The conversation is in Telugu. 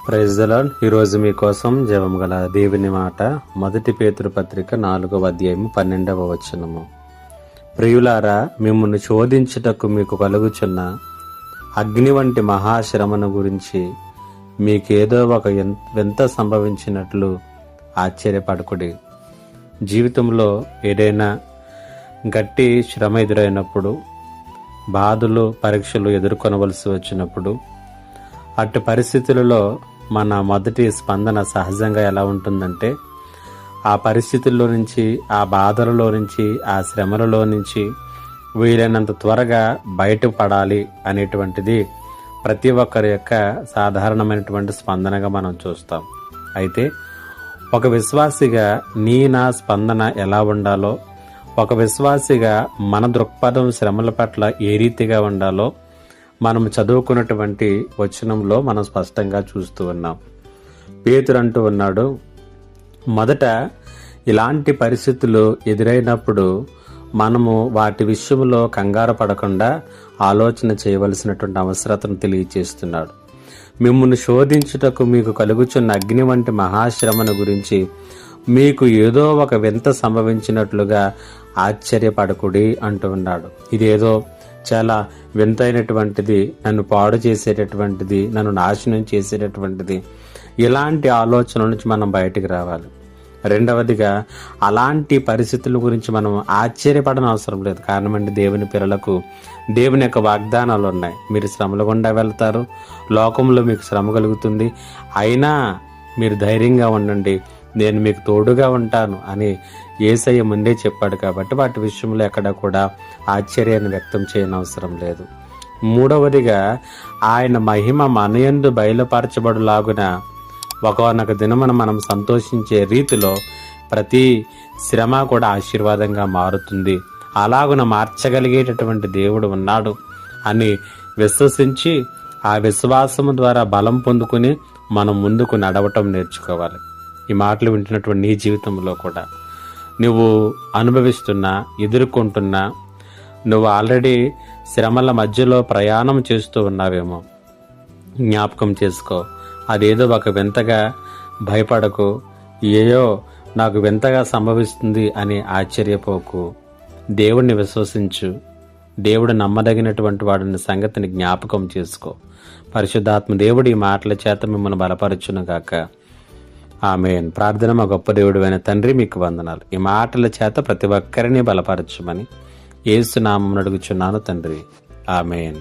Praise the lord. ఈరోజు మీకోసం జీవం గల దేవుని మాట 1 పేతురు పత్రిక 4వ అధ్యాయము 12వ వచనము. ప్రియులారా, మిమ్మును శోధించుటకు మీకు కలుగుచున్న అగ్ని వంటి మహాశ్రమను గురించి మీకేదో ఒక వింత సంభవించినట్లు ఆశ్చర్యపడకుడి. జీవితంలో ఏదైనా గట్టి శ్రమ ఎదురైనప్పుడు, బాధలు పరీక్షలు ఎదుర్కొనవలసి వచ్చినప్పుడు, అట్టి పరిస్థితులలో మన మొదటి స్పందన సహజంగా ఎలా ఉంటుందంటే, ఆ పరిస్థితుల్లో నుంచి, ఆ బాధలలో నుంచి, ఆ శ్రమలలో నుంచి వీలైనంత త్వరగా బయటపడాలి అనేటువంటిది ప్రతి ఒక్కరి యొక్క సాధారణమైనటువంటి స్పందనగా మనం చూస్తాం. అయితే ఒక విశ్వాసిగా నా స్పందన ఎలా ఉండాలో, ఒక విశ్వాసిగా మన దృక్పథం శ్రమల పట్ల ఏ రీతిగా ఉండాలో మనం చదువుకున్నటువంటి వచనంలో మనం స్పష్టంగా చూస్తూ ఉన్నాం. పేతురు అంటూ ఉన్నాడు, మొదట ఇలాంటి పరిస్థితులు ఎదురైనప్పుడు మనము వాటి విషయంలో కంగారు పడకుండా ఆలోచన చేయవలసినటువంటి అవసరతను తెలియచేస్తున్నాడు. మిమ్మును శోధించుటకు మీకు కలుగుచున్న అగ్ని వంటి మహాశ్రమను గురించి మీకు ఏదో ఒక వింత సంభవించినట్లుగా ఆశ్చర్యపడకుడి అంటూ ఉన్నాడు. ఇదేదో చాలా వింతైనటువంటిది, నన్ను పాడు చేసేటటువంటిది, నన్ను నాశనం చేసేటటువంటిది, ఇలాంటి ఆలోచన నుంచి మనం బయటికి రావాలి. రెండవదిగా, అలాంటి పరిస్థితుల గురించి మనం ఆశ్చర్యపడని అవసరం లేదు. కారణం అంటే దేవుని పిల్లలకు దేవుని యొక్క వాగ్దానాలు ఉన్నాయి. మీరు శ్రమల గుండా వెళ్తారు, లోకంలో మీకు శ్రమ కలుగుతుంది, అయినా మీరు ధైర్యంగా ఉండండి, నేను మీకు తోడుగా ఉంటాను అని యేసయ్య ముందే చెప్పాడు. కాబట్టి వాటి విషయంలో ఎక్కడ కూడా ఆశ్చర్యాన్ని వ్యక్తం చేయని అవసరం లేదు. మూడవదిగా, ఆయన మహిమ మనయందు బయలుపరచబడులాగున ఒకనొక దినమున మనం సంతోషించే రీతిలో ప్రతి శ్రమ కూడా ఆశీర్వాదంగా మారుతుంది. అలాగున మార్చగలిగేటటువంటి దేవుడు ఉన్నాడు అని విశ్వసించి ఆ విశ్వాసము ద్వారా బలం పొందుకుని మనం ముందుకు నడవటం నేర్చుకోవాలి. ఈ మాటలు వింటున్నటువంటి నీ జీవితంలో కూడా నువ్వు అనుభవిస్తున్నా, ఎదుర్కొంటున్నా, నువ్వు ఆల్రెడీ శ్రమల మధ్యలో ప్రయాణం చేస్తూ ఉన్నావేమో, జ్ఞాపకం చేసుకో. అదేదో ఒక వింతగా భయపడకు, ఏయో నాకు వింతగా సంభవిస్తుంది అని ఆశ్చర్యపోకు. దేవుడిని విశ్వసించు, దేవుడు నమ్మదగినటువంటి వాడిని సంగతిని జ్ఞాపకం చేసుకో. పరిశుద్ధాత్మ దేవుడి ఈ మాటల చేత మిమ్మల్ని బలపరచునుగాక. ఆమేన్. ప్రార్థన. మా గొప్ప దేవుడు అయిన తండ్రి, మీకు వందనాలు. ఈ మాటల చేత ప్రతి ఒక్కరిని బలపరచమని యేసు నామమున అడుగుచున్నాను తండ్రి. ఆమేన్.